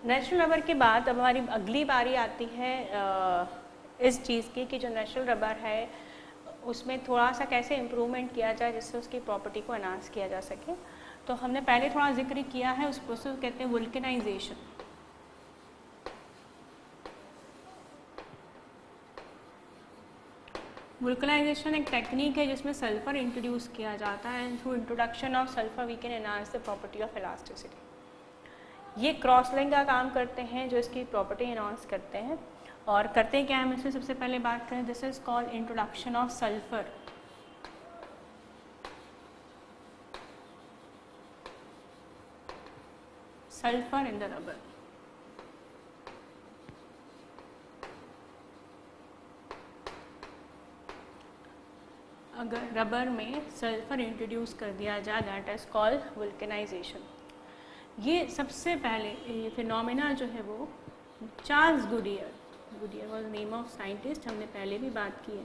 Natural rubber के बाद अब हमारी अगली बारी आती है इस चीज़ की कि जो नेचुरल रबर है उसमें थोड़ा सा कैसे इम्प्रूवमेंट किया जाए जिससे उसकी प्रॉपर्टी को एनहांस किया जा सके। तो हमने पहले थोड़ा जिक्र किया है, उस प्रोसेस को कहते हैं वुल्केनाइजेशन। वुल्केनाइजेशन एक टेक्निक है जिसमें सल्फर इंट्रोड्यूस किया जाता है and through introduction of sulphur we can enhance the property of elasticity. ये क्रॉस लिंक का काम करते हैं जो इसकी प्रॉपर्टी एनहांस करते हैं। और करते क्या है, हम इसमें सबसे पहले बात करें, this is called introduction of sulphur. Sulphur in the rubber. अगर रबर में सल्फर इंट्रोड्यूस कर दिया जाए दैट इज कॉल्ड वुल्केनाइजेशन। ये सबसे पहले ये फिनोमेना जो है वो Charles Goodyear was name of scientist, हमने पहले भी बात की है।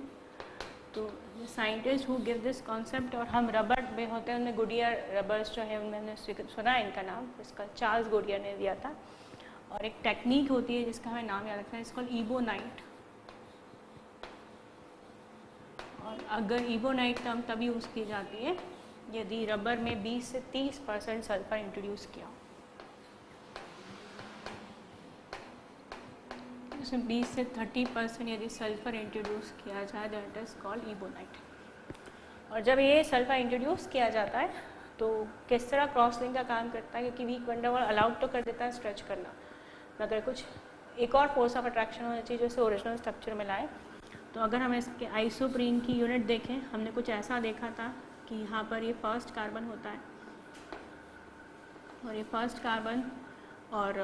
तो scientist who give this concept, और हम रबर में होते हैं उनमें गुडियर रबर्स जो है उन्होंने सुना है इनका नाम, इसका चार्ल्स गुडियर ने दिया था। और एक टेक्निक होती है जिसका हमें नाम याद रखना है, इसको इबोनाइट। और अगर इबोनाइट टर्म तभी यूज़ की जाती है यदि रबर में 20 से 30% सल्फर इंट्रोड्यूस किया हो। इसमें 20 से 30% यदि सल्फर इंट्रोड्यूस किया जाए दैट इज कॉल्ड इबोनाइट। और जब ये सल्फर इंट्रोड्यूस किया जाता है तो किस तरह क्रॉस लिंक का काम करता है, क्योंकि वीक वंडर वॉल अलाउड तो कर देता है स्ट्रेच करना, मगर कुछ एक और फोर्स ऑफ अट्रैक्शन होना चाहिए जो इसे ओरिजिनल स्ट्रक्चर में लाए। तो अगर हम इसके आइसोप्रीन की यूनिट देखें, हमने कुछ ऐसा देखा था कि यहाँ पर ये फर्स्ट कार्बन होता है और ये फर्स्ट कार्बन और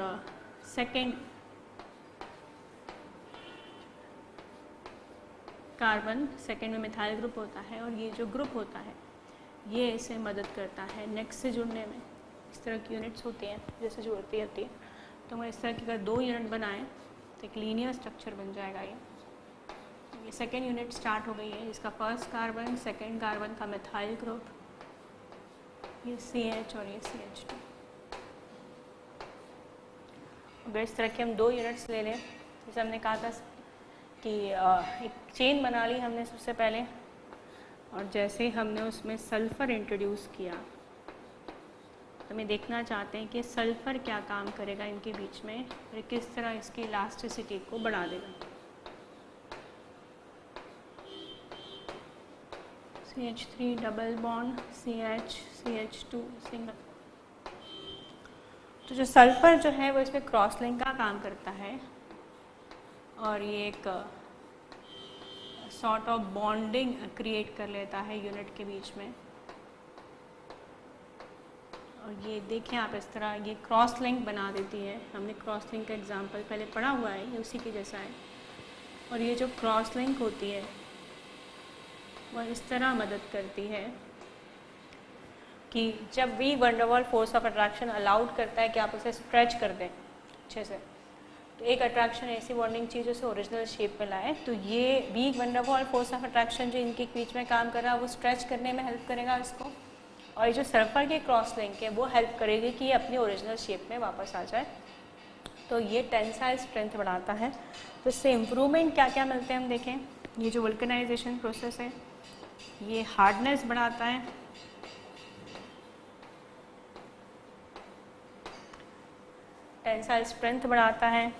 सेकेंड कार्बन, सेकेंड में मिथाइल ग्रुप होता है, और ये जो ग्रुप होता है ये इसे मदद करता है नेक्स्ट से जुड़ने में। इस तरह की यूनिट्स होती हैं जैसे जुड़ती होती है। तो मैं इस तरह की अगर 2 यूनिट बनाएं तो एक लीनियर स्ट्रक्चर बन जाएगा। ये सेकेंड यूनिट स्टार्ट हो गई है जिसका फर्स्ट कार्बन, सेकेंड कार्बन का मिथाइल ग्रुप, ये CH और ये CH2। अगर इस तरह के हम 2 यूनिट्स ले लें, जैसे हमने कहा था कि एक चेन बना ली हमने सबसे पहले, और जैसे ही हमने उसमें सल्फ़र इंट्रोड्यूस किया तो हमें देखना चाहते हैं कि सल्फ़र क्या काम करेगा इनके बीच में और किस तरह इसकी इलास्टिसिटी को बढ़ा देगा। CH3 double bond, CH, CH2 single. तो जो सल्फ़र जो है वो इसमें क्रॉस लिंक का काम करता है और ये एक सॉर्ट ऑफ बॉन्डिंग क्रिएट कर लेता है यूनिट के बीच में। और ये देखें आप, इस तरह ये क्रॉस लिंक बना देती है। हमने क्रॉस लिंक का एग्जांपल पहले पढ़ा हुआ है, ये उसी के जैसा है। और ये जो क्रॉस लिंक होती है वह इस तरह मदद करती है कि जब भी van der Waals force of attraction allowed करता है कि आप उसे स्ट्रेच कर दें अच्छे से, तो एक अट्रैक्शन ऐसी बॉन्डिंग चीज़ उसे ओरिजिनल शेप में लाए, तो ये weak van der Waals force of attraction जो इनके बीच में काम कर रहा है वो स्ट्रेच करने में हेल्प करेगा इसको। और ये जो सल्फर के क्रॉस लिंक है वो हेल्प करेगी कि ये अपनी ओरिजिनल शेप में वापस आ जाए। तो ये टेंसाइल स्ट्रेंथ बढ़ाता है। तो इससे इम्प्रूवमेंट क्या क्या मिलते हैं हम देखें। ये जो वल्कनाइजेशन प्रोसेस है ये हार्डनेस बढ़ाता है, टेंसाइल स्ट्रेंथ बढ़ाता है,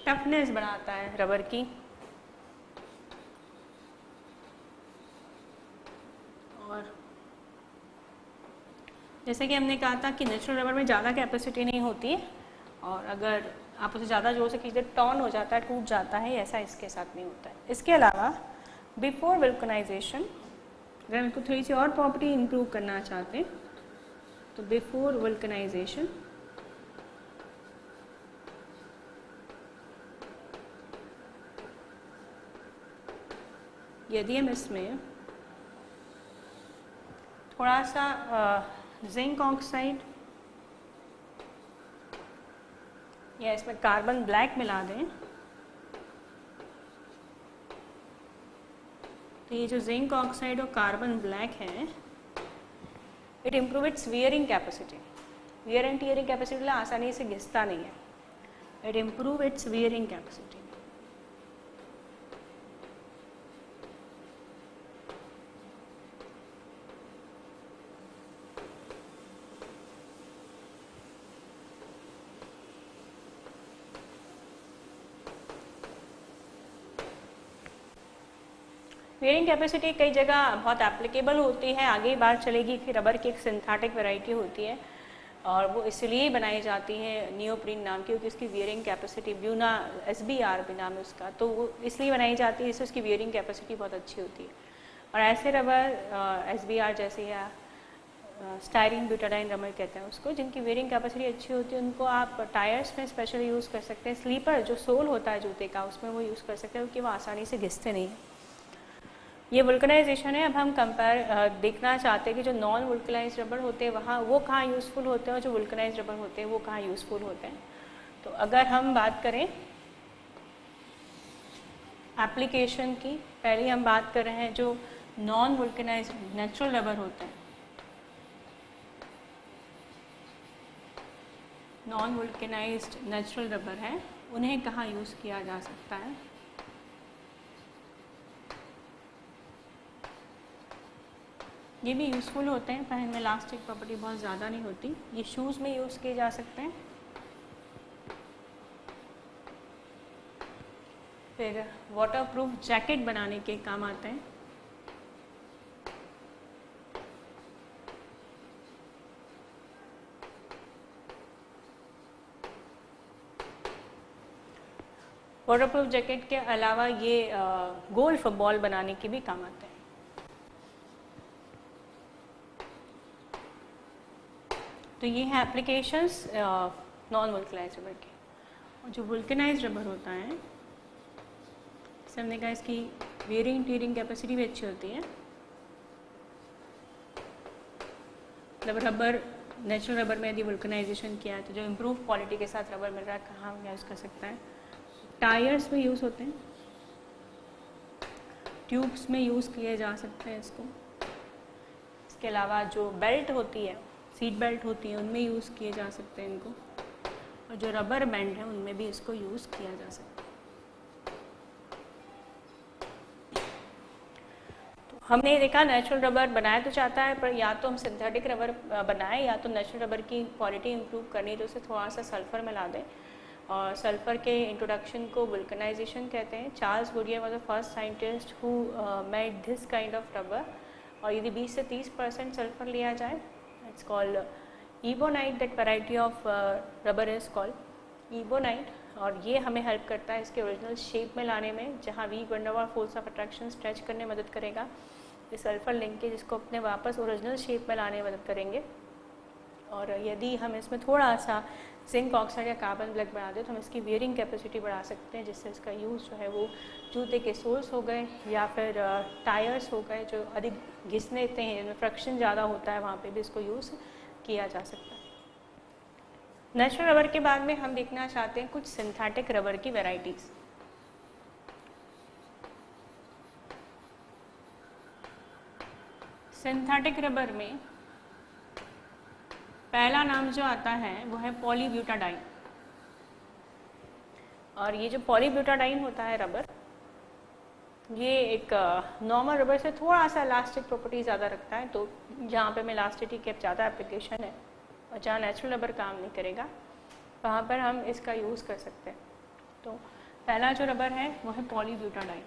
टफनेस बढ़ाता है रबर की, और जैसे कि हमने कहा था कि नेचुरल रबर में ज़्यादा कैपेसिटी नहीं होती है और अगर आप उसे ज़्यादा जोर से खींचते टॉन हो जाता है, टूट जाता है, ऐसा इसके साथ नहीं होता है। इसके अलावा बिफोर वल्कनाइजेशन अगर हम इसको थोड़ी सी और प्रॉपर्टी इंप्रूव करना चाहते हैं तो बिफोर वल्कनाइजेशन यदि हम इसमें थोड़ा सा जिंक ऑक्साइड या इसमें कार्बन ब्लैक मिला दें तो ये जो जिंक ऑक्साइड और कार्बन ब्लैक है, it improve it's wearing capacity. Wear and tearing capacity आसानी से घिसता नहीं है, it improve it's wearing capacity. Wearing capacity कई जगह बहुत एप्लीकेबल होती है, आगे ही बात चलेगी कि रबर की एक सिंथेटिक वैरायटी होती है और वो इसलिए बनाई जाती है नियोप्रीन नाम की, क्योंकि उसकी वियरिंग कैपेसिटी ब्यूना SBR भी नाम है उसका, तो वो इसलिए बनाई जाती है, इससे उसकी वियरिंग कैपेसिटी बहुत अच्छी होती है। और ऐसे रबर SBR जैसे या स्टायरीन ब्यूटाडाइन रबर कहते हैं उसको, जिनकी वियरिंग कैपेसिटी अच्छी होती है, उनको आप टायर्स में स्पेशली यूज़ कर सकते हैं। स्लीपर जो सोल होता है जूते का, उसमें वो यूज़ कर सकते हैं क्योंकि वो आसानी से घिसते नहीं हैं। ये वुल्कनाइजेशन है। अब हम कंपेयर देखना चाहते हैं कि जो नॉन वुल्कनाइज रबर होते हैं वहाँ वो कहाँ यूज़फुल होते हैं और जो वुल्कनाइज रबर होते हैं वो कहाँ यूज़फुल होते हैं। तो अगर हम बात करें एप्लीकेशन की, पहले हम बात कर रहे हैं जो नॉन वुल्कनाइज नेचुरल रबर होते हैं, नॉन वुल्कनाइज्ड नेचुरल रबर है, उन्हें कहाँ यूज़ किया जा सकता है। ये भी यूज़फुल होते हैं पर इनमें इलास्टिक प्रॉपर्टी बहुत ज़्यादा नहीं होती। ये शूज़ में यूज़ किए जा सकते हैं, फिर वाटरप्रूफ जैकेट बनाने के काम आते हैं, वाटरप्रूफ जैकेट के अलावा ये गोल्फ बॉल बनाने के भी काम आते हैं। तो ये है एप्लीकेशंस नॉन वुल्कनाइज रबर के। और जो वुल्कनाइज रबर होता है, जैसे हमने कहा इसकी वेयरिंग टीयरिंग कैपेसिटी भी अच्छी होती है। मतलब रबर नेचुरल रबर में यदि वुल्कनाइजेशन किया है तो जो इम्प्रूव क्वालिटी के साथ रबर मिल रहा है कहाँ यूज़ कर सकता है। टायर्स में यूज़ होते हैं, ट्यूब्स में यूज़ किए जा सकते हैं इसको। इसके अलावा जो बेल्ट होती है, सीट बेल्ट होती है, उनमें यूज़ किए जा सकते हैं इनको। और जो रबर बैंड है उनमें भी इसको यूज़ किया जा सकता है। तो हमने देखा नेचुरल रबर बनाया तो चाहता है, पर या तो हम सिंथेटिक रबर बनाएं या तो नेचुरल रबर की क्वालिटी इंप्रूव करनी है तो उसे थोड़ा सा सल्फ़र मिला दें। और सल्फ़र के इंट्रोडक्शन को वुल्कनाइजेशन कहते हैं। Charles Goodyear was the first scientist who made this kind of rubber. और यदि 20 से 30% सल्फ़र लिया जाए, it's called ebonite, that variety of rubber is called ebonite. और ये हमें हेल्प करता है इसके ओरिजिनल शेप में लाने में, जहाँ weak van der Waals force of attraction stretch करने में मदद करेगा। ये सल्फ़र लिंकेज इसको अपने वापस ओरिजिनल शेप में लाने में मदद करेंगे। और यदि हम इसमें थोड़ा सा जिंक ऑक्साइड या कार्बन ब्लैक बढ़ा दें तो हम इसकी वियरिंग कैपेसिटी बढ़ा सकते हैं, जिससे इसका यूज़ जो है वो जूते के सोल्स हो गए या फिर टायर्स हो गए जो अधिक घिसने देते हैं, जिनमें फ्रिक्शन ज़्यादा होता है, वहाँ पे भी इसको यूज़ किया जा सकता है। नेचुरल रबर के बाद में हम देखना चाहते हैं कुछ सिंथेटिक रबर की वेराइटीज़। सिंथेटिक रबर में पहला नाम जो आता है वो है पॉलीब्यूटाडाइन। और ये जो पॉलीब्यूटाडाइन होता है रबर, ये एक नॉर्मल रबर से थोड़ा सा इलास्टिक प्रॉपर्टी ज़्यादा रखता है। तो जहाँ पे में इलास्टिसिटी के ज़्यादा एप्लीकेशन है और जहाँ नेचुरल रबर काम नहीं करेगा, वहाँ पर हम इसका यूज़ कर सकते हैं। तो पहला जो रबर है वो है पॉलीब्यूटाडाइन।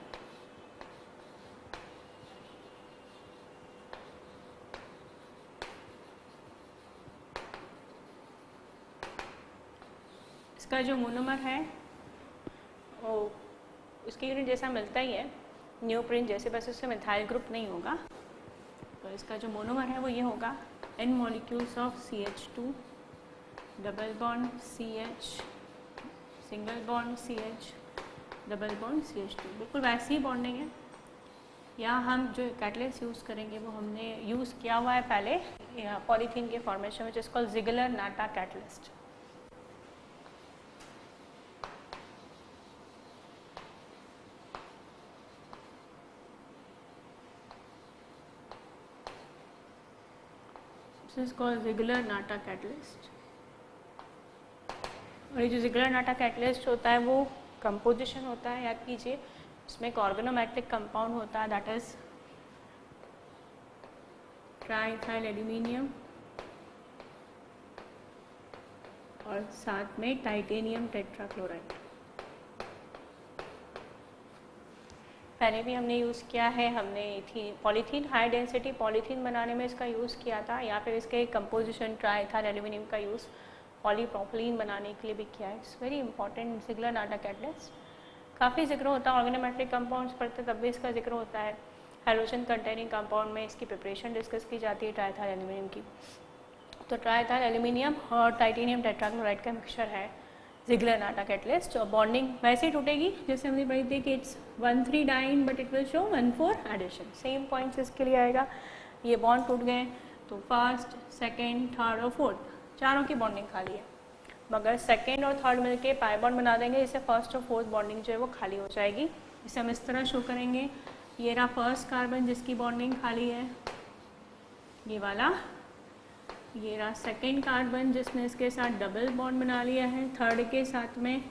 इसका जो मोनोमर है वो उसके यूनिट जैसा मिलता ही है नियोप्रीन जैसे, बस उससे मिथाइल ग्रुप नहीं होगा। तो इसका जो मोनोमर है वो ये होगा n molecules of CH2 double bond CH single bond CH double bond CH2। बिल्कुल वैसी ही बॉन्डिंग है। यहाँ हम जो कैटलिस्ट यूज़ करेंगे वो हमने यूज़ किया हुआ है पहले पॉलीथीन के फॉर्मेशन में, जिसको Ziegler Natta catalyst. Is called Ziegler Natta catalyst. और ये जो ज़िगलर-नाटा कैटलिस्ट होता है वो कंपोजिशन होता है, याद कीजिए, इसमें एक ऑर्गेनोमेटिक कंपाउंड होता है, दैट इज ट्राइथाइल एल्यूमिनियम और साथ में टाइटेनियम टेट्राक्लोराइड। पहले भी हमने यूज़ किया है, हमने पॉलीथीन, हाई डेंसिटी पॉलीथीन बनाने में इसका यूज़ किया था, या फिर इसके कंपोजिशन ट्राइथाइल एल्यूमिनियम का यूज़ पॉलीप्रोपिलीन बनाने के लिए भी किया है। It's very important Ziegler Natta catalyst. काफ़ी जिक्र होता है, ऑर्गेनोमेट्रिक कंपाउंड्स पढ़ते तब भी इसका जिक्र होता है। हाइड्रोजन कंटेनिंग कंपाउंड में इसकी प्रिपरेशन डिस्कस की जाती है ट्राइथाइल एल्यूमिनियम की। तो ट्राइथाइल एल्यूमिनियम और टाइटेनियम टेट्राक्लोराइड का मिक्सचर है ज़िगलर-नाटा कैटलिस्ट। और बॉन्डिंग वैसे ही टूटेगी जैसे हमने पढ़ी थी कि it's 1,3 diene but it will show 1,4 addition. Same points इसके लिए आएगा। ये बॉन्ड टूट गए तो फर्स्ट, सेकेंड, थर्ड और फोर्थ चारों की बॉन्डिंग खाली है, मगर सेकेंड और थर्ड मिलके पाई बॉन्ड बना देंगे, इससे फर्स्ट और फोर्थ बॉन्डिंग जो है वो खाली हो जाएगी। इसे हम इस तरह शो करेंगे, ये रहा फर्स्ट कार्बन जिसकी बॉन्डिंग खाली है, ये वाला, ये रहा सेकेंड कार्बन जिसने इसके साथ डबल बॉन्ड बना लिया है थर्ड के साथ में,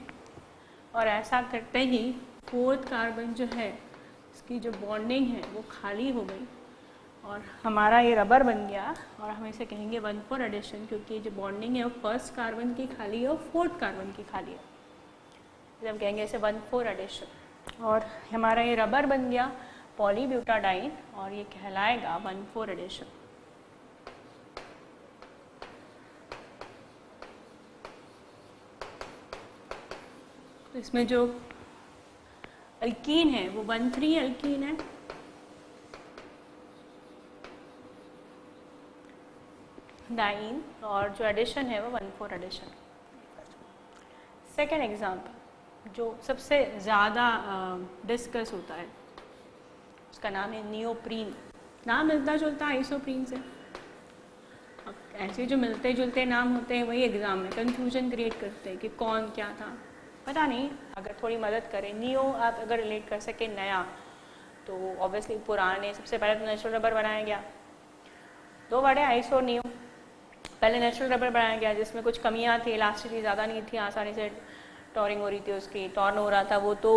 और ऐसा करते ही फोर्थ कार्बन जो है इसकी जो बॉन्डिंग है वो खाली हो गई और हमारा ये रबर बन गया। और हम इसे कहेंगे 1,4 एडिशन, क्योंकि जो बॉन्डिंग है वो फर्स्ट कार्बन की खाली है और फोर्थ कार्बन की खाली है, इसलिए हम कहेंगे इसे 1,4 एडिशन। और हमारा ये रबर बन गया पॉलीब्यूटाडाइन और ये कहलाएगा 1,4 एडिशन। तो इसमें जो अल्कीन है वो 1,3 अल्कीन है, डाइन, और जो एडिशन है वो 1,4 एडिशन। सेकेंड एग्जाम्पल जो सबसे ज़्यादा डिस्कस होता है उसका नाम है नियोप्रीन। नाम मिलता जुलता आइसोप्रीन से, अब ऐसे जो मिलते जुलते नाम होते हैं वही एग्ज़ाम में कंफ्यूजन क्रिएट करते हैं कि कौन क्या था, पता नहीं। अगर थोड़ी मदद करें, नियो आप अगर रिलेट कर सके नया, तो ऑब्वियसली पुराने, सबसे पहले तो नेचुरल रबर बनाया गया, दो वर्ड है आइसो और नियो। पहले नेचुरल रबर बनाया गया जिसमें कुछ कमियां थी, इलास्टिसिटी ज़्यादा नहीं थी, आसानी से टॉरिंग हो रही थी, उसकी टॉर्न हो रहा था, वो तो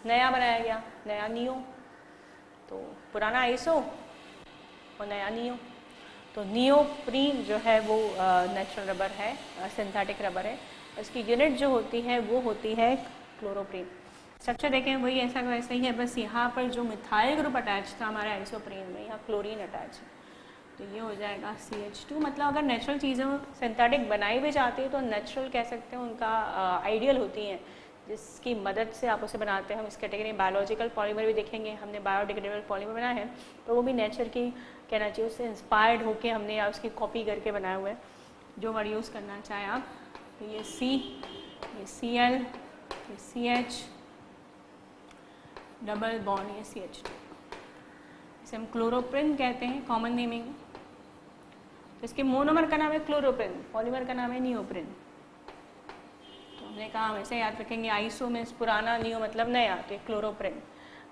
नया बनाया गया, नया नियो। तो पुराना आइसो और नया नियो। तो नियोप्रीन जो है वो नेचुरल रबर है, सिंथेटिक रबर है। इसकी यूनिट जो होती है वो होती है क्लोरोप्रीन। स्ट्रक्चर देखें वही ऐसा वैसा ही है, बस यहाँ पर जो मिथाइल ग्रुप अटैच था हमारे आइसोप्रीन में, यहाँ क्लोरीन अटैच है, तो ये हो जाएगा CH2। मतलब अगर नेचुरल चीज़ें सिंथेटिक बनाई भी जाती है तो नेचुरल कह सकते हैं, उनका आइडियल होती हैं जिसकी मदद से आप उसे बनाते हैं। हम इस कैटेगरी में बायोलॉजिकल पॉलीमर भी देखेंगे, हमने बायोडिग्रेडेबल पॉलीमर बनाया है तो वो भी नेचर की कहना चाहिए, उससे इंस्पायर्ड होकर हमने या उसकी कॉपी करके बनाए हुए हैं, जो वर्ड यूज़ करना चाहें आप। तो ये C, ये Cl, ये CH, डबल बॉन्ड, ये CH2, इसे हम क्लोरोप्रिन कहते हैं कॉमन नेमिंग। इसके मोनोमर का नाम है क्लोरोप्रिन, पॉलीमर का नाम है नियोप्रिन। तो हमने कहा हम ऐसे याद रखेंगे, आइसो में पुराना, नियो मतलब नया, तो क्लोरोप्रिन।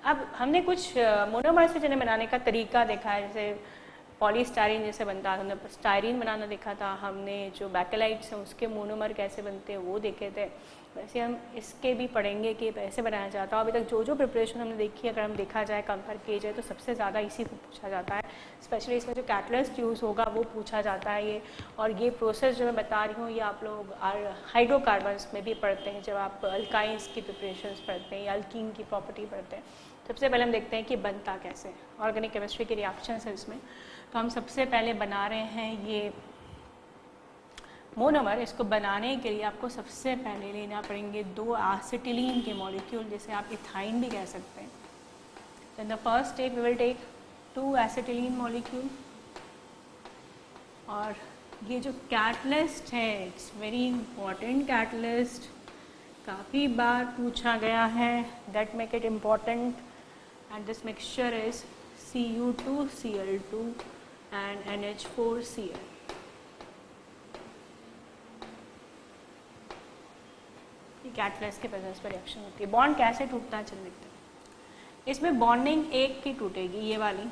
अब हमने कुछ मोनोमर से जिन्हें बनाने का तरीका देखा है, जैसे पॉलीस्टाइरीन जैसे बनता है, हमने स्टाइरीन बनाना देखा था, हमने जो बैकेलाइट्स हैं उसके मोनोमर कैसे बनते हैं वो देखे थे। वैसे हम इसके भी पढ़ेंगे कि कैसे बनाया जाता है। अभी तक जो जो प्रिपरेशन हमने देखी है, अगर हम देखा जाए कंपेयर किया जाए तो सबसे ज़्यादा इसी को पूछा जाता है, स्पेशली इसमें जो कैटलिस्ट यूज़ होगा वो पूछा जाता है ये। और ये प्रोसेस जो मैं बता रही हूँ ये आप लोग हाइड्रोकार्बन्स में भी पढ़ते हैं, जब आप अल्काइंस की प्रिपरेशन पढ़ते हैं या अल्कीन की प्रॉपर्टी पढ़ते हैं। सबसे पहले हम देखते हैं कि बनता कैसे, ऑर्गेनिक केमिस्ट्री के रिएक्शन है इसमें। तो हम सबसे पहले बना रहे हैं ये मोनोमर। इसको बनाने के लिए आपको सबसे पहले लेना पड़ेंगे 2 एसिटिलीन के मॉलिक्यूल, जिसे आप इथाइन भी कह सकते हैं। In the first step we will take 2 acetylene molecule. और ये जो कैटलिस्ट है, इट्स वेरी इंपॉर्टेंट कैटलिस्ट, काफ़ी बार पूछा गया है, that make it important. And this mixture is Cu2Cl2 and NH4Cl। Catalyst के प्रेजेंस पर रिएक्शन होती है। बॉन्ड कैसे टूटता है चल देखते हैं। इसमें बॉन्डिंग एक की टूटेगी, ये वाली,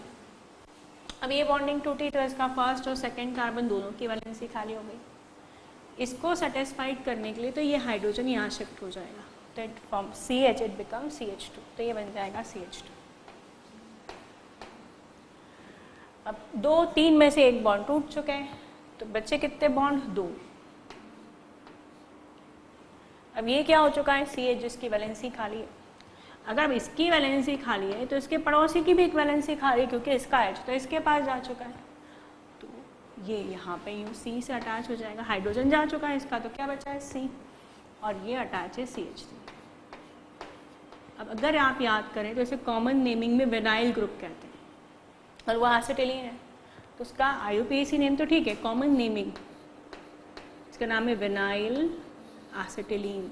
अब ये बॉन्डिंग टूटी तो इसका फर्स्ट और सेकंड कार्बन दोनों की वैलेंसी खाली हो गई। इसको सेटिस्फाइड करने के लिए तो ये हाइड्रोजन यहाँ शिफ्ट हो जाएगा, तो it from CH it become CH2, तो ये बन जाएगा CH2। अब 2 3 में से एक बॉन्ड टूट चुके हैं, तो बचे कितने बॉन्ड? 2। अब ये क्या हो चुका है? CH जिसकी वैलेंसी खाली है। अगर अब इसकी वैलेंसी खाली है तो इसके पड़ोसी की भी एक वैलेंसी खाली है, क्योंकि इसका H तो इसके पास जा चुका है, तो ये यहाँ पे यूँ C से अटैच हो जाएगा। हाइड्रोजन जा चुका है इसका, तो क्या बचा है? C, और ये अटैच है CH3। अब अगर आप याद करें तो इसे कॉमन नेमिंग में विनाइल ग्रुप कहते हैं, और वो एसिटिलीन है, तो उसका IUPAC नेम तो ठीक है, कॉमन नेमिंग इसका नाम है विनाइल एसिटिलीन,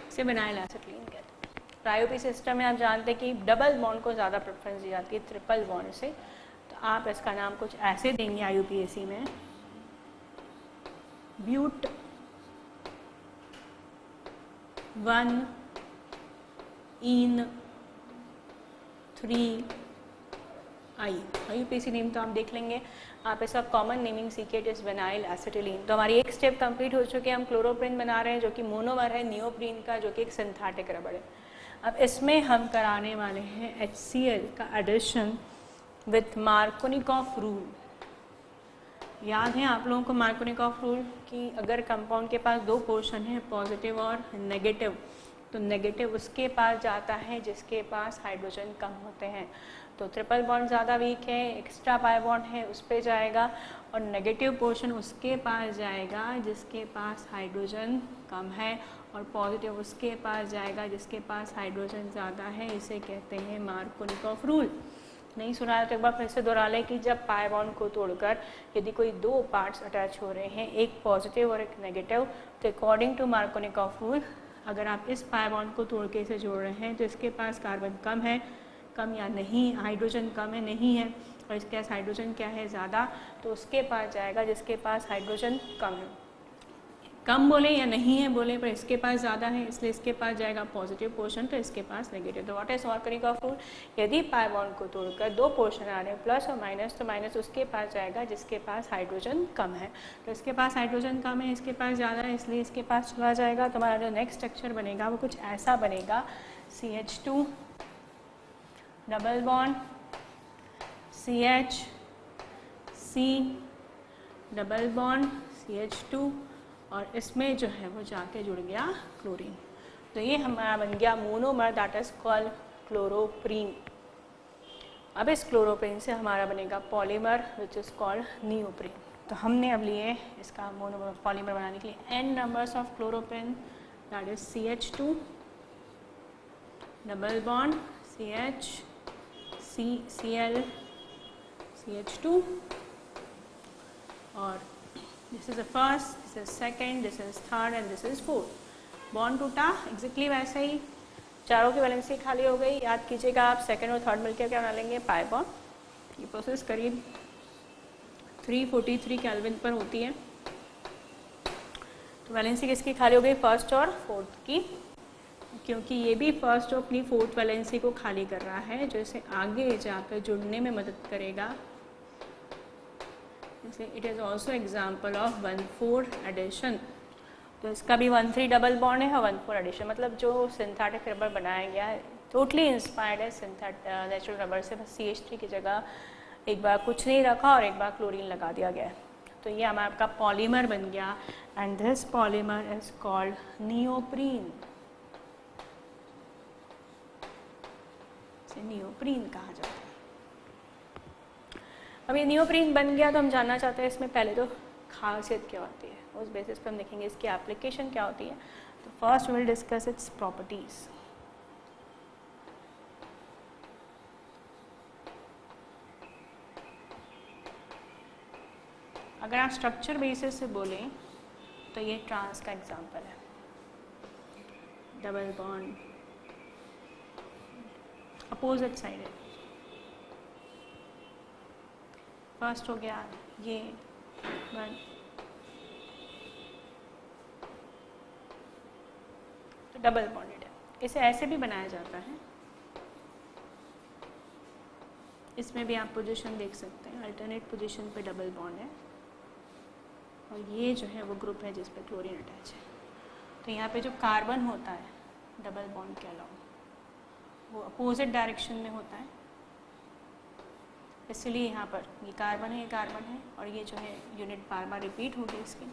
इसे विनाइल एसिटिलीन कहते हैं। IUPAC सिस्टम में आप जानते हैं कि डबल बॉन्ड को ज़्यादा प्रेफरेंस दी जाती है ट्रिपल बॉन्ड से, तो आप इसका नाम कुछ ऐसे देंगे IUPAC में, ब्यूट 1 इन 3 IUPAC नेम तो आप देख लेंगे। आप इसका कॉमन नेमिंग सीखे, इट इज विनाइल एसिटिलीन। तो हमारी एक स्टेप कंप्लीट हो चुकी है, हम क्लोरोप्रीन बना रहे हैं जो कि मोनोमर है नियोप्रीन का, जो कि एक सिंथेटिक रबड़ है। अब इसमें हम कराने वाले हैं HCl का एडिशन विथ मार्कोनिकॉफ रूल। याद है आप लोगों को मार्कोनिकॉफ रूल कि अगर कंपाउंड के पास 2 पोर्शन है, पॉजिटिव और नेगेटिव, तो नेगेटिव उसके पास जाता है जिसके पास हाइड्रोजन कम होते हैं। तो ट्रिपल बॉन्ड ज़्यादा वीक है, एक्स्ट्रा पाई बॉन्ड है, उस पर जाएगा, और नेगेटिव पोर्शन उसके पास जाएगा जिसके पास हाइड्रोजन कम है, और पॉजिटिव उसके पास जाएगा जिसके पास हाइड्रोजन ज़्यादा है। इसे कहते हैं मार्कोनिकॉफ रूल। नहीं सुना है तो एक बार फिर से दोहरा लें कि जब पाई बॉन्ड को तोड़कर यदि कोई 2 पार्ट्स अटैच हो रहे हैं, एक पॉजिटिव और एक नेगेटिव, तो अकॉर्डिंग टू मार्कोनिकॉफ रूल अगर आप इस पाई बॉन्ड को तोड़ के इसे जोड़ रहे हैं तो इसके पास कार्बन कम है, कम या नहीं, हाइड्रोजन कम है नहीं है, और इसके पास हाइड्रोजन क्या है? ज़्यादा, तो उसके पास जाएगा जिसके पास हाइड्रोजन कम है। कम बोले या नहीं है बोले, पर इसके पास ज़्यादा है इसलिए इसके पास जाएगा पॉजिटिव पोर्शन, तो इसके पास नेगेटिव। तो व्हाट इज मार्कोनिकॉफ रूल? यदि पाई बॉन्ड को तोड़कर 2 पोर्शन आ रहे हैं प्लस और माइनस, तो माइनस उसके पास जाएगा जिसके पास हाइड्रोजन कम है। तो इसके पास हाइड्रोजन कम है, इसके पास ज़्यादा है, इसलिए इसके पास चला जाएगा। तो हमारा जो नेक्स्ट स्ट्रक्चर बनेगा वो कुछ ऐसा बनेगा, CH2 double bond CH C double bond CH2, और इसमें जो है वो जाके जुड़ गया क्लोरीन। तो ये हमारा बन गया monomer, that is called chloroprene. अब इस क्लोरोप्रीन से हमारा बनेगा polymer which is called neoprene. तो हमने अब लिए इसका मोनोमर पॉलीमर बनाने के लिए n numbers of chloroprene, that is CH2 double bond CH C Cl CH2, और this is the first, this is second, this is third and this is fourth. Bond टूटा एग्जैक्टली वैसे ही, चारों की valency खाली हो गई। याद कीजिएगा आप सेकंड और थर्ड मिलकर क्या बना लेंगे? Pi bond. ये प्रोसेस करीब 343 केल्विन पर होती है। तो वैलेंसी किसकी खाली हो गई? फर्स्ट और फोर्थ की, क्योंकि ये भी फर्स्ट और अपनी फोर्थ वैलेंसी को खाली कर रहा है, जो इसे आगे जाकर जुड़ने में मदद करेगा। It is also example of 1,4 addition. तो इसका भी 1,3 डबल बॉन्ड है और 1,4 एडिशन, मतलब जो सिंथेटिक रबर बनाया गया है टोटली इंस्पायर्ड है नेचुरल रबर से, बस CH3 की जगह एक बार कुछ नहीं रखा और एक बार क्लोरीन लगा दिया गया है। तो ये हमारा आपका पॉलीमर बन गया, and this polymer is called neoprene. इसे नियोप्रीन कहा जाता है। अब ये नियोप्रीन बन गया तो हम जानना चाहते हैं इसमें पहले तो खासियत क्या होती है, उस बेसिस पे हम देखेंगे इसकी एप्लीकेशन क्या होती है। तो first will discuss its properties. अगर आप स्ट्रक्चर बेसिस से बोलें तो ये ट्रांस का एग्जांपल है, डबल बॉन्ड अपोजिट साइड है। फर्स्ट हो गया ये 1, तो डबल बॉन्डेड है। इसे ऐसे भी बनाया जाता है, इसमें भी आप पोजीशन देख सकते हैं, अल्टरनेट पोजीशन पे डबल बॉन्ड है और ये जो है वो ग्रुप है जिस पे क्लोरीन अटैच है। तो यहाँ पे जो कार्बन होता है डबल बॉन्ड के अलावा वो अपोजिट डायरेक्शन में होता है, इसलिए यहाँ पर ये कार्बन है और ये जो है यूनिट बार बार रिपीट होगी इसकी।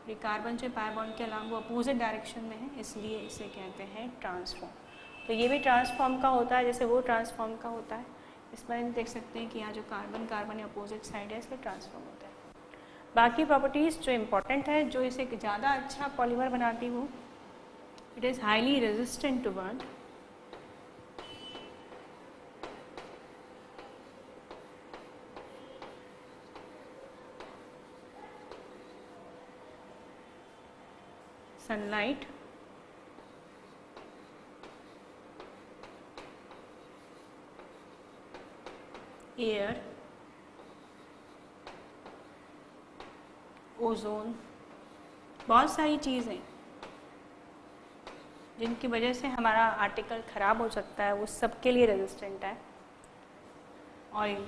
ये कार्बन जो पाई बॉन्ड के अलावा वो अपोजिट डायरेक्शन में है, इसलिए इसे कहते हैं ट्रांसफॉर्म। तो ये भी ट्रांसफॉर्म का होता है जैसे वो ट्रांसफॉर्म का होता है। इसमें देख सकते हैं कि यहाँ जो कार्बन है अपोजिट साइड है, इसलिए ट्रांसफॉर्म होता है। बाकी प्रॉपर्टीज़ जो इम्पोर्टेंट है, जो इसे ज़्यादा अच्छा पॉलीमर बनाती वो, it is highly resistant to burn, sunlight, air, ozone, बहुत सारी चीज़ें जिनकी वजह से हमारा आर्टिकल ख़राब हो सकता है, वो सबके लिए रेजिस्टेंट है। ऑयल,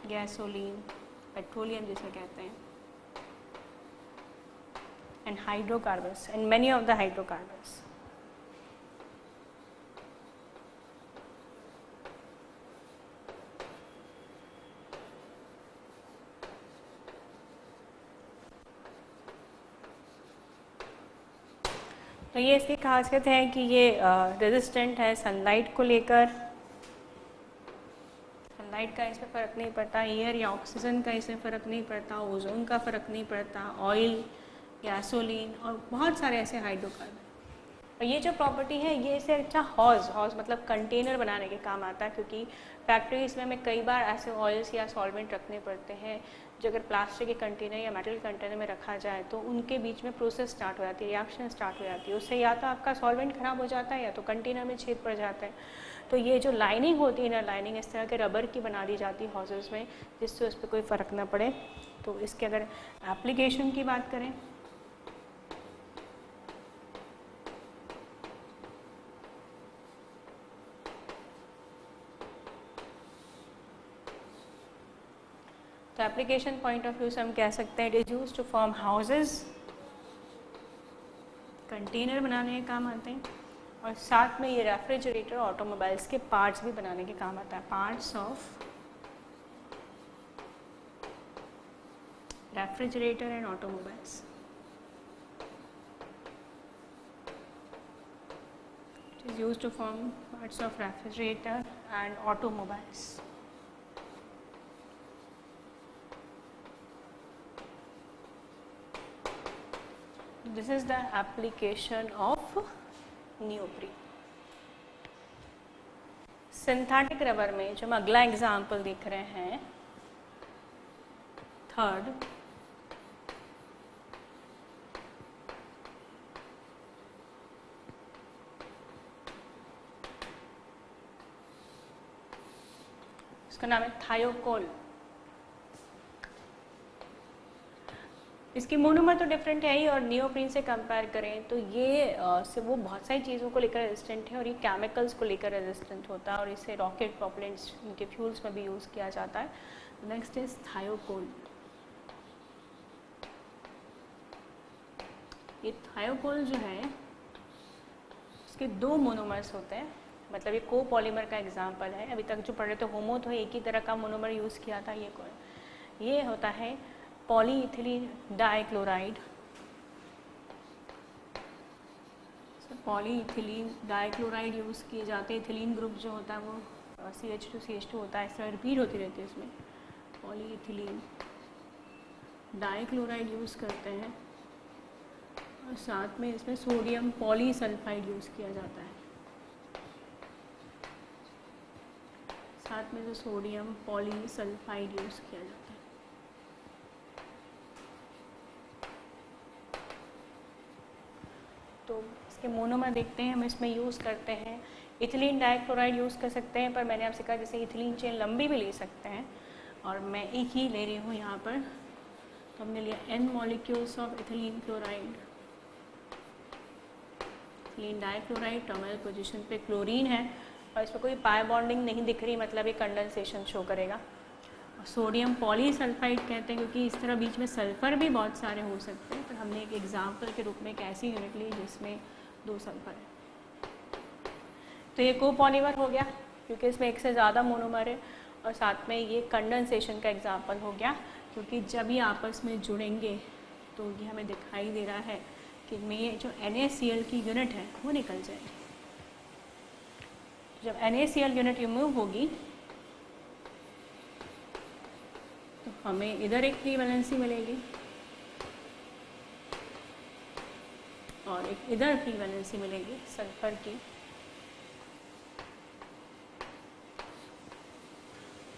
गैसोलीन, पेट्रोलियम जिसे कहते हैं, and hydrocarbons and many of the hydrocarbons. तो ये इसकी खासियत है कि ये रेजिस्टेंट है सनलाइट को लेकर, सनलाइट का इसमें फ़र्क नहीं पड़ता, एयर या ऑक्सीजन का इसमें फ़र्क नहीं पड़ता, ओजोन का फ़र्क नहीं पड़ता, ऑयल, गैसोलीन और बहुत सारे ऐसे हाइड्रोकार्बन। और ये जो प्रॉपर्टी है ये इसे अच्छा हॉज मतलब कंटेनर बनाने के काम आता है, क्योंकि फैक्ट्रीज में हमें कई बार ऐसे ऑयल्स या सॉल्वेंट रखने पड़ते हैं जो अगर प्लास्टिक के कंटेनर या मेटल कंटेनर में रखा जाए तो उनके बीच में प्रोसेस स्टार्ट हो जाती है, रिएक्शन स्टार्ट हो जाती है, उससे या तो आपका सॉल्वेंट ख़राब हो जाता है या तो कंटेनर में छेद पड़ जाता है। तो ये जो लाइनिंग होती है, इनर लाइनिंग, इस तरह के रबर की बना दी जाती है हॉजेस में, जिससे उस पर कोई फ़र्क ना पड़े। तो इसके अगर एप्लीकेशन की बात करें तो एप्लीकेशन पॉइंट ऑफ व्यू से हम कह सकते हैं it is used to form houses, container बनाने के काम आते हैं, और साथ में ये रेफ्रिजरेटर, ऑटोमोबाइल्स के पार्ट्स भी बनाने के काम आता है, parts of refrigerator and automobiles. It is used to form parts of refrigerator and automobiles. This is the application of neoprene. Synthetic rubber में जो हम अगला एग्जाम्पल देख रहे हैं, थर्ड, इसका नाम है थायोकोल। इसकी मोनोमर तो डिफरेंट है ही, और नियोप्रीन से कंपेयर करें तो ये से वो बहुत सारी चीज़ों को लेकर रेजिस्टेंट है, और ये केमिकल्स को लेकर रेजिस्टेंट होता है, और इसे रॉकेट प्रोपेलेंट्स इनके फ्यूल्स में भी यूज़ किया जाता है। Next is थायोकोल। ये थायोकोल जो है इसके दो मोनोमर्स होते हैं, मतलब ये कोपॉलीमर का एग्जाम्पल है। अभी तक जो पढ़े तो होमो तो एक ही तरह का मोनोमर यूज़ किया था, ये होता है polyethylene dichloride. Polyethylene dichloride use किए जाते हैं। इथिलीन ग्रुप जो होता है वो CH2 होता है, इस तरह रिपीट होती रहती है इसमें। पॉलीइथिलीन डाइक्लोराइड यूज़ करते हैं, और साथ में इसमें सोडियम पॉलीसल्फाइड यूज़ किया जाता है। साथ में जो सोडियम पॉलीसल्फाइड यूज़ किया जाता है। तो इसके मोनोमर देखते हैं हम, इसमें यूज़ करते हैं इथिलीन डाइक्लोराइड यूज़ कर सकते हैं, पर मैंने आपसे कहा जैसे इथिलीन चेन लंबी भी ले सकते हैं, और मैं एक ही ले रही हूँ यहाँ पर। तो हमने लिया N molecules of ethylene chloride, ethylene dichloride, terminal position पे क्लोरीन है, और इसमें कोई पाई बॉन्डिंग नहीं दिख रही, मतलब ये कंडेंसेशन शो करेगा। सोडियम पॉलीसल्फाइड कहते हैं क्योंकि इस तरह बीच में सल्फ़र भी बहुत सारे हो सकते हैं, पर हमने एक एग्जाम्पल के रूप में एक ऐसी यूनिट ली जिसमें 2 सल्फ़र है। तो ये कोपॉलीमर हो गया क्योंकि इसमें एक से ज़्यादा मोनोमर है, और साथ में ये कंडेंसेशन का एग्जाम्पल हो गया क्योंकि जब ये आपस में जुड़ेंगे तो ये हमें दिखाई दे रहा है कि में जो NaCl की यूनिट है वो निकल जाएगी। जब NaCl यूनिट रिमूव होगी तो हमें इधर एक फ्री वैलेंसी मिलेगी और एक इधर फ्री वैलेंसी मिलेगी सल्फर की।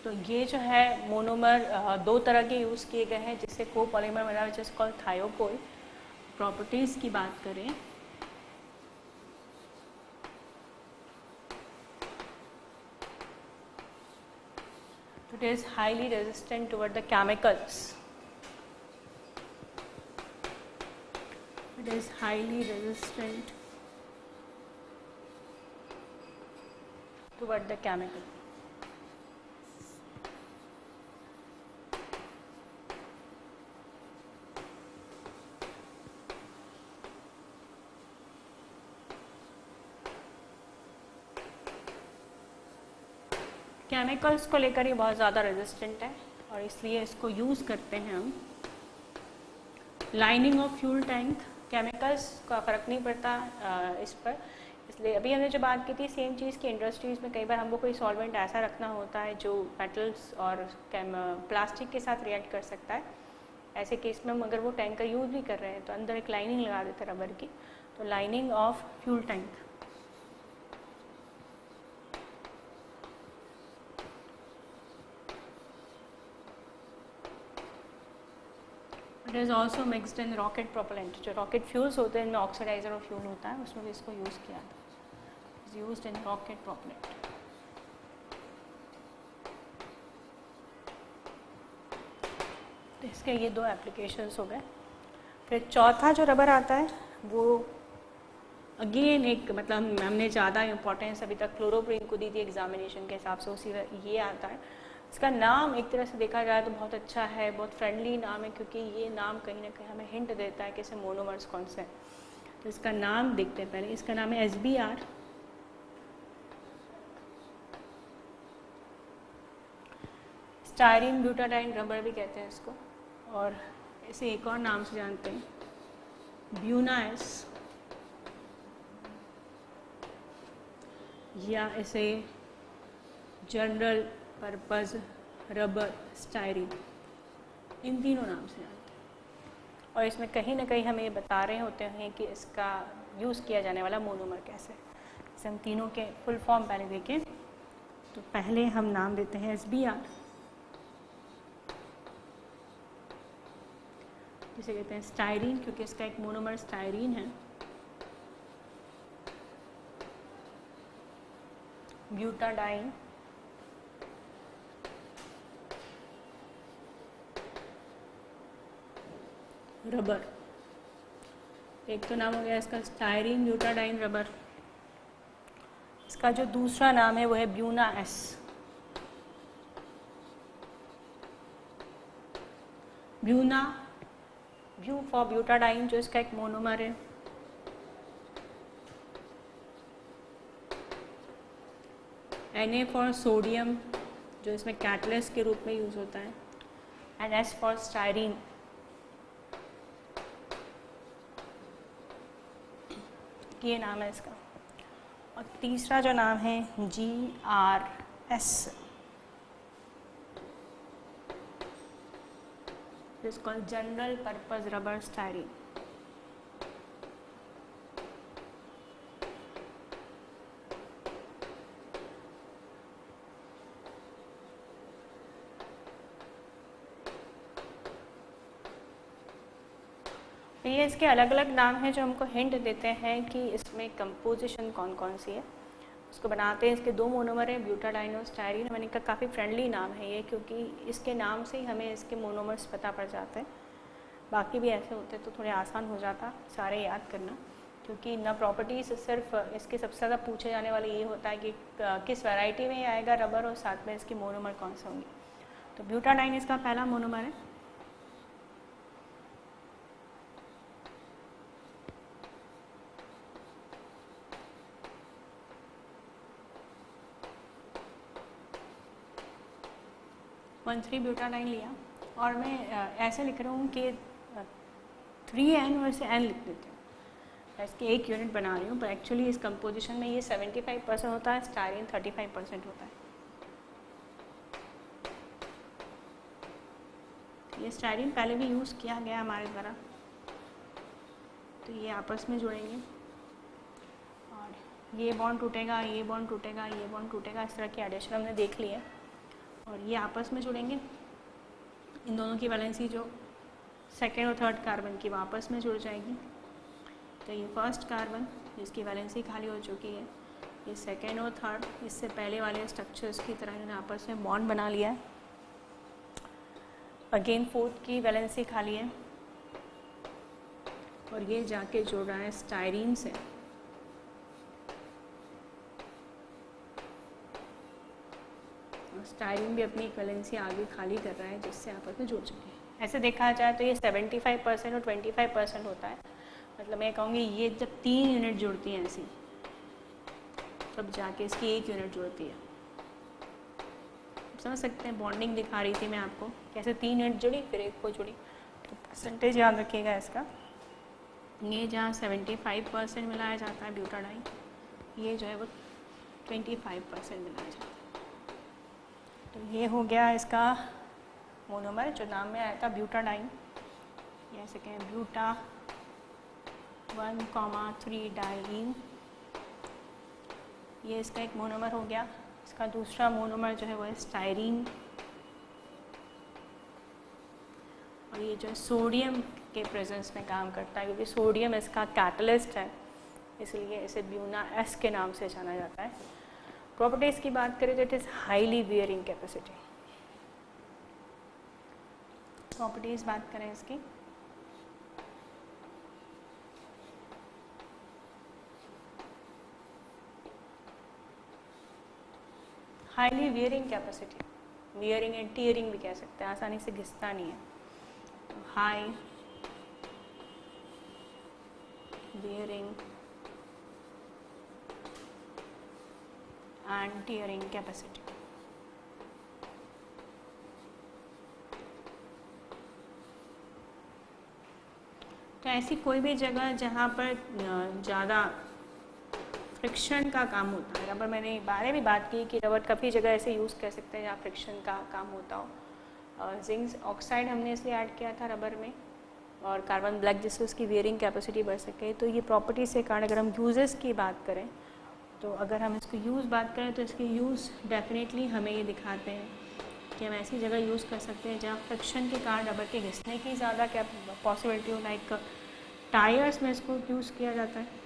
तो ये जो है मोनोमर 2 तरह के यूज़ किए गए हैं जिससे कोपॉलीमर बना, विच इज़ कॉल्ड थायोपोल। प्रॉपर्टीज़ की बात करें तो it is highly resistant toward the chemicals. It is highly resistant toward the chemical. Chemicals को लेकर ये बहुत ज़्यादा रेजिस्टेंट है और इसलिए इसको यूज़ करते हैं हम lining of fuel tank. Chemicals का फ़र्क नहीं पड़ता इस पर, इसलिए अभी हमने जो बात की थी सेम चीज़ की इंडस्ट्रीज़ में कई बार हमको कोई सॉल्वेंट ऐसा रखना होता है जो मेटल्स और प्लास्टिक के साथ रिएक्ट कर सकता है। ऐसे केस में हम अगर वो टैंक का यूज़ भी कर रहे हैं तो अंदर एक लाइनिंग लगा देते हैं रबर की, तो lining of fuel tank. It is also mixed in rocket propellant. जो रॉकेट फ्यूल्स होते हैं इनमें ऑक्सीडाइजर और फ्यूल होता है, उसमें भी इसको यूज़ किया था। Is used in rocket propellant. तो इसके ये 2 एप्लीकेशंस हो गए। फिर चौथा जो रबर आता है वो अगेन एक मतलब हमने ज़्यादा इम्पोर्टेंस अभी तक क्लोरोप्रीन को दी थी एग्जामिनेशन के हिसाब से, उसी ये आता है। इसका नाम एक तरह से देखा जाए तो बहुत अच्छा है, बहुत फ्रेंडली नाम है क्योंकि ये नाम कहीं ना कहीं हमें हिंट देता है कि इसमें मोनोमर्स कौन से हैं। तो इसका नाम देखते हैं पहले। इसका नाम है SBR। स्टायरीन ब्यूटाडाइन रबर भी कहते हैं इसको, और इसे एक और नाम से जानते हैं ब्यूनाएस, या इसे जनरल पर्पस रबर स्टायरीन, इन तीनों नाम से जानते हैं। और इसमें कहीं ना कहीं हमें ये बता रहे होते हैं कि इसका यूज़ किया जाने वाला मोनोमर कैसे। जैसे हम तीनों के फुल फॉर्म पहले देखें तो पहले हम नाम देते हैं SBR, जिसे कहते हैं स्टायरीन क्योंकि इसका एक मोनोमर स्टायरीन है। Butadiene, rubber. एक तो नाम हो गया इसका स्टायरीन ब्यूटाडाइन रबर। इसका जो दूसरा नाम है वो है ब्यूनाएस। ब्यू फॉर ब्यूटाडाइन जो इसका एक मोनोमर है। Na फॉर सोडियम जो इसमें कैटलिस्ट के रूप में यूज़ होता है, एंड S फॉर स्टायरीन। ये नाम है इसका। और तीसरा जो नाम है GRS, is called general purpose rubber styrene. ये इसके अलग अलग नाम हैं जो हमको हिंट देते हैं कि इसमें कंपोजिशन कौन कौन सी है। उसको बनाते हैं, इसके 2 मोनोमर हैं ब्यूटाडाइन और स्टायरीन। मैंने कहा काफ़ी फ्रेंडली नाम है ये क्योंकि इसके नाम से ही हमें इसके मोनोमर्स पता पड़ जाते हैं। बाकी भी ऐसे होते तो थोड़े आसान हो जाता सारे याद करना। क्योंकि ना प्रॉपर्टीज सिर्फ इसके सबसे ज़्यादा पूछे जाने वाले ये होता है कि किस वैरायटी में आएगा रबर और साथ में इसकी मोनोमर कौन से होंगे। तो ब्यूटाडाइन इसका पहला मोनोमर है। वन 3 ब्यूटाडाइन लिया और मैं ऐसे लिख रहा हूँ कि 3N और इसे N लिख देते हैं, इसकी एक यूनिट बना रही हूँ, पर एक्चुअली इस कंपोजिशन में ये 75% होता है, स्टायरीन 35% होता है। ये स्टायरीन पहले भी यूज़ किया गया हमारे द्वारा, तो ये आपस में जुड़ेंगे और ये बॉन्ड टूटेगा, ये बॉन्ड टूटेगा, ये बॉन्ड टूटेगा, इस तरह की एडिशन हमने देख ली है। और ये आपस में जुड़ेंगे, इन दोनों की वैलेंसी जो सेकेंड और थर्ड कार्बन की वापस में जुड़ जाएगी। तो ये फर्स्ट कार्बन जिसकी वैलेंसी खाली हो चुकी है, ये सेकेंड और थर्ड इससे पहले वाले स्ट्रक्चर्स की तरह इन्होंने आपस में बॉन्ड बना लिया है। अगेन फोर्थ की वैलेंसी खाली है और ये जाके जुड़ रहा है स्टायरीन से। और स्टायरीन भी अपनी वैलेंसी आगे खाली कर रहा है जिससे आपस में जुड़ चुके हैं। ऐसे देखा जाए तो ये 75% और 25% होता है। मतलब मैं कहूँगी ये जब 3 यूनिट जुड़ती हैं ऐसी, तब जाके इसकी एक यूनिट जुड़ती है। समझ सकते हैं, बॉन्डिंग दिखा रही थी मैं आपको कैसे 3 यूनिट जुड़ी फिर एक को जुड़ी। तो परसेंटेज याद रखिएगा इसका। ये जहाँ 75% मिलाया जाता है ब्यूटाडाइन, ये जो है वो 25% मिलाया जाता है। तो ये हो गया इसका मोनोमर जो नाम में आया था ब्यूटाडाइन, जैसे कहें ब्यूटा 1,3 डाईन। ये इसका एक मोनोमर हो गया। इसका दूसरा मोनोमर जो है वो है स्टायरीन, और ये जो है सोडियम के प्रेजेंस में काम करता है, क्योंकि सोडियम इसका कैटलिस्ट है, इसलिए इसे ब्यूना एस के नाम से जाना जाता है। प्रॉपर्टीज़ की बात करें तो it is highly wearing capacity. Properties बात करें इसकी, highly wearing capacity, wearing and tearing भी कह सकते हैं, आसानी से घिसता नहीं है। तो high wearing and tearing capacity. तो ऐसी कोई भी जगह जहाँ पर ज़्यादा फ्रिक्शन का काम होता है, रबर मैंने बारे भी बात की कि रबर काफ़ी जगह ऐसे यूज़ कर सकते हैं जहाँ फ्रिक्शन का काम होता हो। जिंक ऑक्साइड हमने इसलिए ऐड किया था रबर में, और कार्बन ब्लैक जिससे उसकी वियरिंग कैपेसिटी बढ़ सके। तो ये प्रॉपर्टी से कारण अगर हम यूजेस की बात करें, तो अगर हम इसको यूज़ बात करें तो इसके यूज़ डेफिनेटली हमें ये दिखाते हैं कि हम ऐसी जगह यूज़ कर सकते हैं जहाँ फ्रिक्शन के कारण रबर के घिसने की ज़्यादा क्या पॉसिबिलिटी हो। लाइक टायर्स में इसको यूज़ किया जाता है,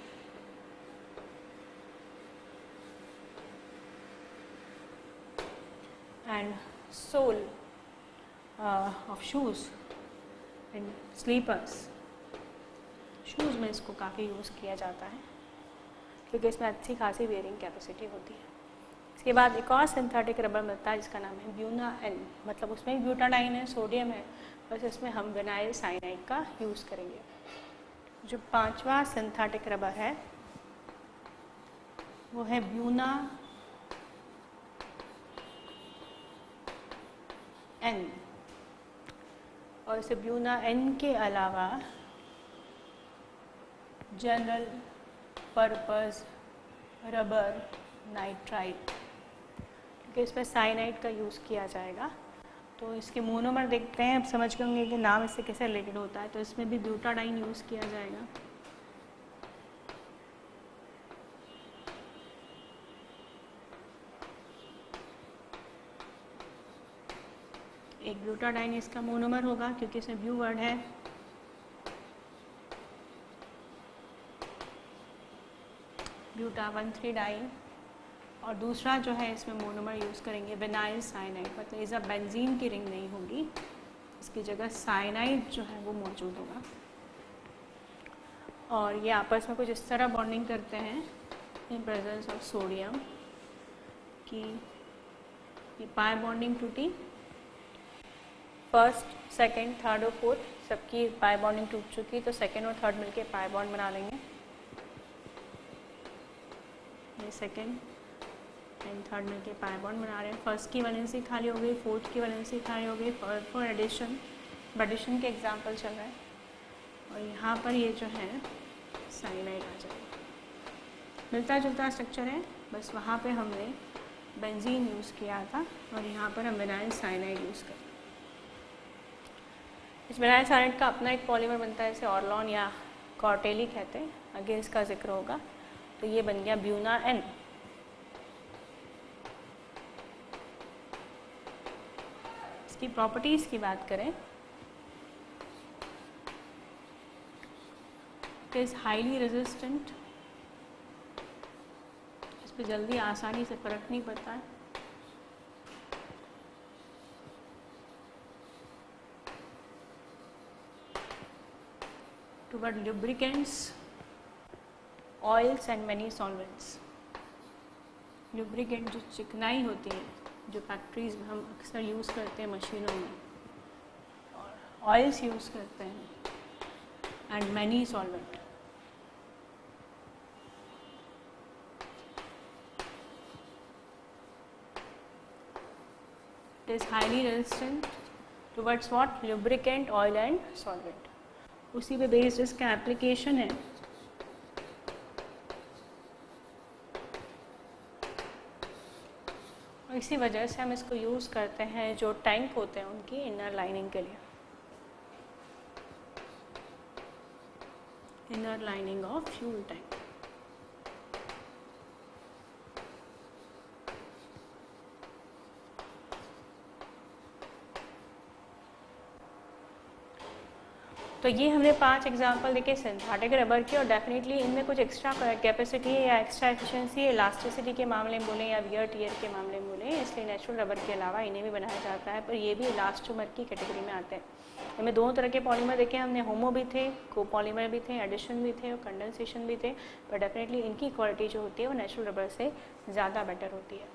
and sole of shoes and slippers, shoes में इसको काफ़ी यूज़ किया जाता है क्योंकि इसमें अच्छी खासी वेयरिंग कैपेसिटी होती है। इसके बाद एक और सिंथेटिक रबर मिलता है जिसका नाम है ब्यूना एन, मतलब उसमें ब्यूटाडाइन है, सोडियम है, बस इसमें हम विनाइल साइनाइड का यूज़ करेंगे। जो 5वां सिंथेटिक रबर है वो है ब्यूना एन, और इसे ब्यूना एन के अलावा जनरल पर्पस रबर नाइट्राइड, क्योंकि इसमें साइनाइड का यूज़ किया जाएगा। तो इसके मोनोमर देखते हैं, अब समझ गए होंगे कि नाम इससे कैसे रिलेटेड होता है। तो इसमें भी ब्यूटाडाइन यूज़ किया जाएगा। एक ब्यूटाडाइन इसका मोनोमर होगा क्योंकि इसमें ब्यू वर्ड है। ब्यूटा 1,3 डाइन, और दूसरा जो है इसमें मोनोमर यूज़ करेंगे विनाइल साइनाइड, मतलब इस बेंजीन की रिंग नहीं होगी, इसकी जगह साइनाइड जो है वो मौजूद होगा। और ये आपस में कुछ इस तरह बॉन्डिंग करते हैं इन प्रेजेंस ऑफ सोडियम कि ये पाई बॉन्डिंग टूटी, फर्स्ट सेकंड थर्ड और फोर्थ सबकी पाई बॉन्डिंग टूट चुकी, तो सेकंड और थर्ड मिलके पाई बॉन्ड बना लेंगे। ये सेकंड एंड थर्ड मिलके पाई बॉन्ड बना रहे हैं। फर्स्ट की वैलेंसी खाली हो गई, फोर्थ की वैलेंसी खाली हो गई फॉर एडिशन, एडिशन के एग्जाम्पल चल रहे हैं। और यहाँ पर ये जो है साइनाइड आ जाएगा। मिलता जुलता स्ट्रक्चर है, बस वहाँ पे हमने बेंजीन यूज़ किया था और यहाँ पर हम विनाइल साइनाइड यूज़ करें। इस विनाइल साइनाइड का अपना एक पॉलीमर बनता है, इसे ऑर्लॉन या कॉर्टेली कहते हैं, आगे इसका जिक्र होगा। तो ये बन गया ब्यूना एन। इसकी प्रॉपर्टीज़ की बात करें, इट इज़ हाईली रेजिस्टेंट, इस पर जल्दी आसानी से फर्क नहीं पड़ता है। Toward lubricants, oils and many solvents. Lubricant जो चिकनाई होती है, जो फैक्ट्रीज में हम अक्सर यूज़ करते हैं मशीनों में, और ऑयल्स यूज़ करते हैं, and many solvent. It is highly resistant towards what? Lubricant, oil and solvent. उसी पे बेस्ड इसका एप्लीकेशन है। इसी वजह से हम इसको यूज़ करते हैं जो टैंक होते हैं उनकी इनर लाइनिंग के लिए, inner lining of fuel tank. तो ये हमने 5 एग्जांपल देखे सिंथेटिक रबर के, और डेफिनेटली इनमें कुछ एक्स्ट्रा कैपेसिटी है या एक्स्ट्रा एफिशिएंसी है, इलास्टिसिटी के मामले में बोलें या वियर टियर के मामले में बोलें, इसलिए नेचुरल रबर के अलावा इन्हें भी बनाया जाता है, पर ये भी इलास्टोमर की कैटेगरी में आते हैं। इनमें दोनों तरह के पॉलीमर देखे हमने, होमो भी थे, कोपॉलीमर भी थे, एडिशन भी थे और कंडेंसेशन भी थे, पर डेफिनेटली इनकी क्वालिटी जो होती है वो नेचुरल रबर से ज़्यादा बेटर होती है।